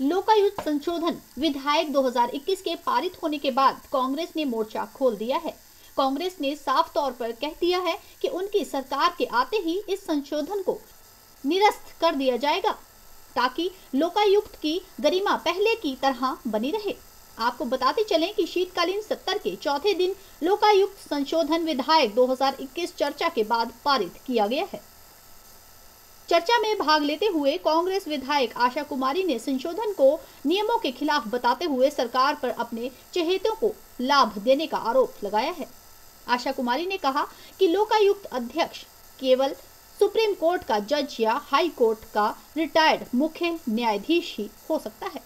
लोकायुक्त संशोधन विधेयक 2021 के पारित होने के बाद कांग्रेस ने मोर्चा खोल दिया है। कांग्रेस ने साफ तौर पर कह दिया है कि उनकी सरकार के आते ही इस संशोधन को निरस्त कर दिया जाएगा ताकि लोकायुक्त की गरिमा पहले की तरह बनी रहे। आपको बताते चलें कि शीतकालीन सत्र के चौथे दिन लोकायुक्त संशोधन विधेयक 2021 चर्चा के बाद पारित किया गया है। चर्चा में भाग लेते हुए कांग्रेस विधायक आशा कुमारी ने संशोधन को नियमों के खिलाफ बताते हुए सरकार पर अपने चहेतों को लाभ देने का आरोप लगाया है। आशा कुमारी ने कहा कि लोकायुक्त अध्यक्ष केवल सुप्रीम कोर्ट का जज या हाई कोर्ट का रिटायर्ड मुख्य न्यायाधीश ही हो सकता है,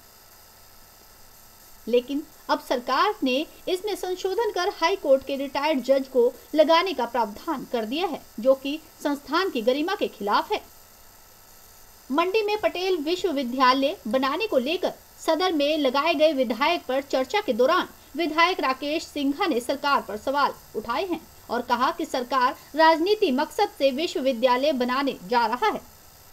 लेकिन अब सरकार ने इसमें संशोधन कर हाई कोर्ट के रिटायर्ड जज को लगाने का प्रावधान कर दिया है, जो कि संस्थान की गरिमा के खिलाफ है। मंडी में पटेल विश्वविद्यालय बनाने को लेकर सदन में लगाए गए विधेयक पर चर्चा के दौरान विधायक राकेश सिंघा ने सरकार पर सवाल उठाए हैं और कहा कि सरकार राजनीति मकसद से विश्वविद्यालय बनाने जा रहा है।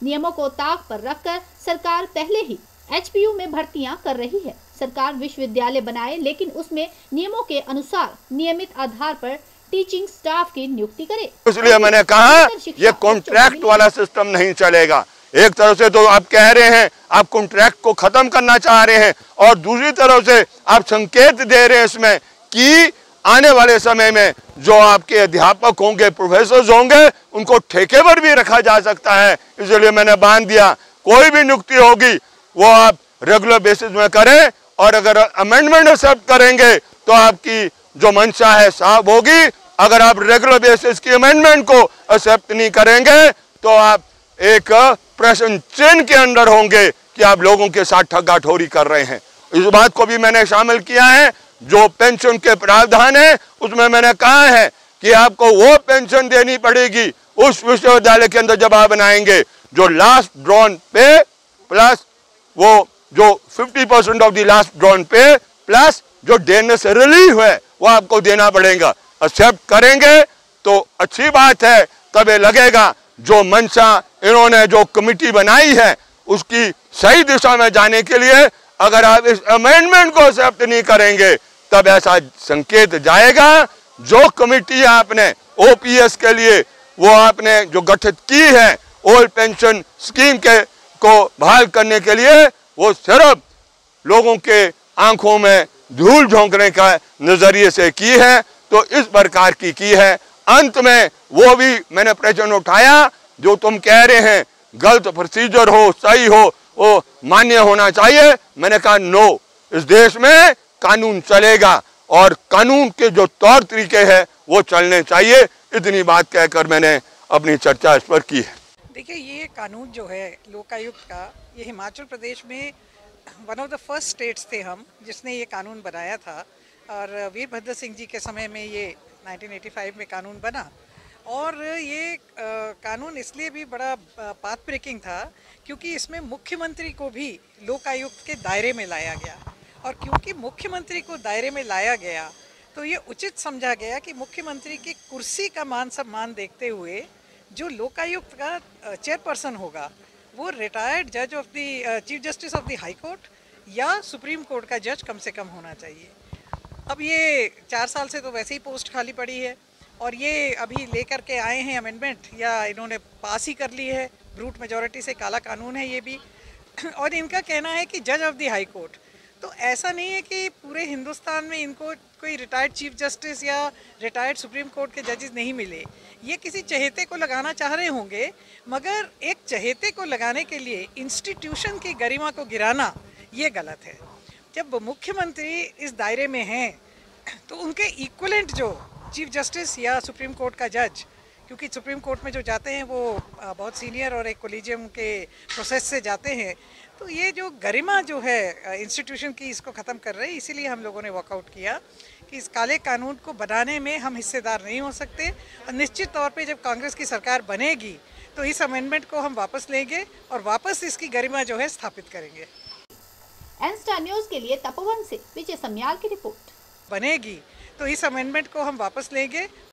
नियमों को ताक पर रखकर सरकार पहले ही एचपीयू में भर्तियां कर रही है। सरकार विश्वविद्यालय बनाए, लेकिन उसमें नियमों के अनुसार नियमित आधार पर टीचिंग स्टाफ की नियुक्ति करे। इसलिए मैंने कहा ये कॉन्ट्रैक्ट वाला सिस्टम नहीं चलेगा। एक तरफ से तो आप कह रहे हैं आप कॉन्ट्रैक्ट को खत्म करना चाह रहे हैं और दूसरी तरफ से आप संकेत दे रहे हैं इसमें कि आने वाले समय में जो आपके अध्यापक होंगे, प्रोफेसर होंगे, उनको ठेके पर भी रखा जा सकता है। इसलिए मैंने बांध दिया कोई भी नियुक्ति होगी वो आप रेगुलर बेसिस में करें और अगर अमेंडमेंट एक्सेप्ट करेंगे तो आपकी जो मंशा है साफ होगी। अगर आप रेगुलर बेसिस की अमेंडमेंट को एक्सेप्ट नहीं करेंगे तो आप एक प्रश्न चिन्ह के अंदर होंगे कि आप लोगों के साथ ठगाठोरी कर रहे हैं। इस बात को भी मैंने शामिल किया है। जो पेंशन के प्रावधान है उसमें मैंने कहा है कि आपको वो पेंशन देनी पड़ेगी उस विश्वविद्यालय के अंदर जब आप बनाएंगे जो लास्ट ड्रॉन पे प्लस वो जो 50% ऑफ द लास्ट ड्रॉन पे प्लस जो देने से रिलीव है वो आपको देना पड़ेगा। एक्सेप्ट करेंगे तो अच्छी बात है, तभी लगेगा जो मंशा इन्होंने जो कमिटी बनाई है उसकी सही दिशा में जाने के लिए अगर आप इस अमेंडमेंट को एक्सेप्ट नहीं करेंगे तब ऐसा संकेत जाएगा जो कमिटी आपने ओपीएस के लिए वो आपने जो गठित की है ओल्ड पेंशन स्कीम के को बहाल करने के लिए वो सिर्फ लोगों के आंखों में धूल झोंकने का नजरिए से की है, तो इस प्रकार की है। अंत में वो भी मैंने प्रश्न उठाया जो तुम कह रहे हैं गलत प्रोसीजर हो सही हो वो मान्य होना चाहिए। मैंने कहा नो, इस देश में कानून चलेगा और कानून के जो तौर तरीके हैं वो चलने चाहिए। इतनी बात कहकर मैंने अपनी चर्चा इस पर की है। देखिए, ये कानून जो है लोकायुक्त का, ये हिमाचल प्रदेश में one of the first states थे हम जिसने ये कानून बनाया था और वीरभद्र सिंह जी के समय में ये 1985 में कानून बना। और ये कानून इसलिए भी बड़ा पाथ ब्रेकिंग था क्योंकि इसमें मुख्यमंत्री को भी लोकायुक्त के दायरे में लाया गया और क्योंकि मुख्यमंत्री को दायरे में लाया गया तो ये उचित समझा गया कि मुख्यमंत्री की कुर्सी का मान सम्मान देखते हुए जो लोकायुक्त का चेयरपर्सन होगा वो रिटायर्ड जज of the chief justice of the high court या सुप्रीम कोर्ट का जज कम से कम होना चाहिए। अब ये 4 साल से तो वैसे ही पोस्ट खाली पड़ी है और ये अभी लेकर के आए हैं अमेंडमेंट या इन्होंने पास ही कर ली है, ब्रूट मेजॉरिटी से काला कानून है ये भी। और इनका कहना है कि जज ऑफ द हाई कोर्ट, तो ऐसा नहीं है कि पूरे हिंदुस्तान में इनको कोई रिटायर्ड चीफ जस्टिस या रिटायर्ड सुप्रीम कोर्ट के जजेस नहीं मिले। ये किसी चहेते को लगाना चाह रहे होंगे, मगर एक चहेते को लगाने के लिए इंस्टीट्यूशन की गरिमा को गिराना ये गलत है। जब मुख्यमंत्री इस दायरे में हैं तो उनके इक्वलेंट जो चीफ जस्टिस या सुप्रीम कोर्ट का जज, क्योंकि सुप्रीम कोर्ट में जो जाते हैं वो बहुत सीनियर और एक कोलिजियम के प्रोसेस से जाते हैं, तो ये जो गरिमा जो है इंस्टीट्यूशन की इसको ख़त्म कर रहे हैं। इसीलिए हम लोगों ने वॉकआउट किया कि इस काले कानून को बनाने में हम हिस्सेदार नहीं हो सकते और निश्चित तौर पे जब कांग्रेस की सरकार बनेगी तो इस अमेंडमेंट को हम वापस लेंगे और वापस इसकी गरिमा जो है स्थापित करेंगे। एन स्टार न्यूज़ के लिए तपोवन से विजय सम्याल की रिपोर्ट। बनेगी तो इस अमेंडमेंट को हम वापस लेंगे